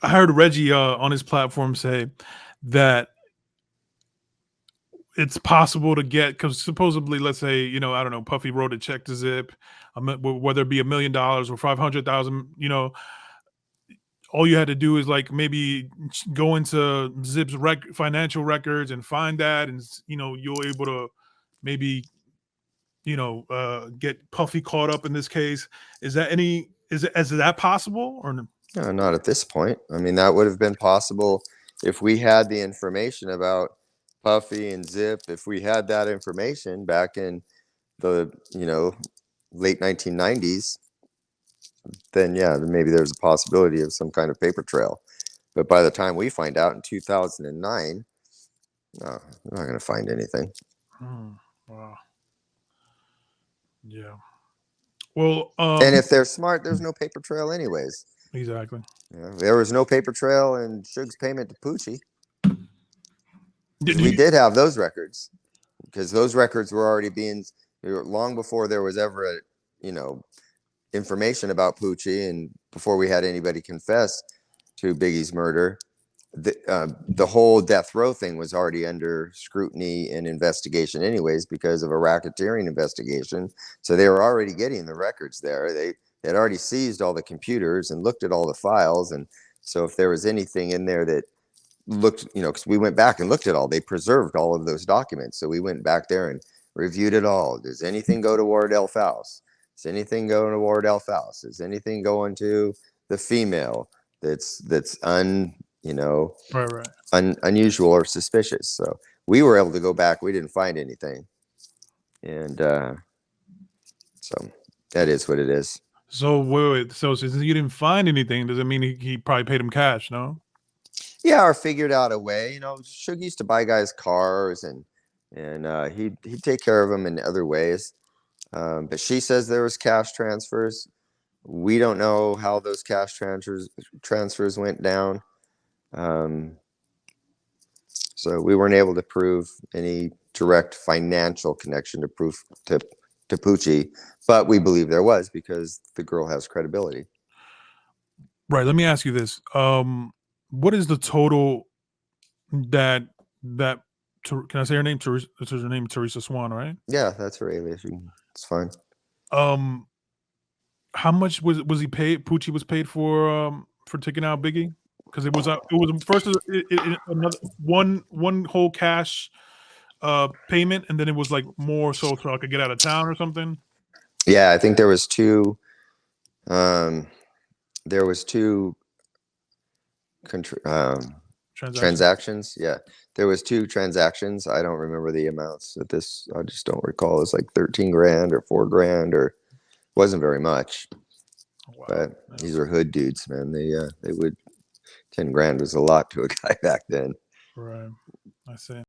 I heard Reggie on his platform say that it's possible to get, because supposedly, let's say, I don't know, Puffy wrote a check to Zip, whether it be $1 million or 500,000, all you had to do is like maybe go into Zip's financial records and find that, and you're able to maybe get Puffy caught up in this case. Is that possible or no? No, not at this point. I mean, that would have been possible if we had the information about Puffy and Zip. If we had that information back in the late 1990s, then yeah, maybe there's a possibility of some kind of paper trail. But by the time we find out in 2009, no, we're not going to find anything. Wow. Yeah. Well, and if they're smart, there's no paper trail anyways. Exactly. Yeah, there was no paper trail in Suge's payment to Poochie. We did have those records, because those records were already being long before there was ever information about Poochie, and before we had anybody confess to Biggie's murder. The whole death row thing was already under scrutiny and investigation anyways, because of a racketeering investigation. So they were already getting the records there. They had already seized all the computers and looked at all the files. And so if there was anything in there that looked, because we went back and looked at all, they preserved all of those documents. So we went back there and reviewed it all. Does anything go to Wardell Faust? Does anything go to Wardell Faust? Is anything going to the female that's unusual or suspicious? So we were able to go back. We didn't find anything. And so that is what it is. So wait. So since you didn't find anything, does it mean he probably paid him cash, no? Yeah, or figured out a way. Suge used to buy guys cars, and he'd take care of them in other ways. But she says there was cash transfers. We don't know how those cash transfers went down. So we weren't able to prove any direct financial connection to Poochie, but we believe there was, because the girl has credibility. Right. Let me ask you this. What is the total that can I say her name? This is her name, Teresa Swan, right? Yeah, that's her alias. It's fine. How much was he paid? Poochie was paid for taking out Biggie, because it was first another one whole cash payment, and then it was like more so I could get out of town or something. Yeah, I think there was two. There was two transactions. Yeah, there was two transactions. I don't remember the amounts at this. I just don't recall. It's like 13 grand or 4 grand, or wasn't very much. Wow. But these are hood dudes, man. They would 10 grand was a lot to a guy back then. Right. I see.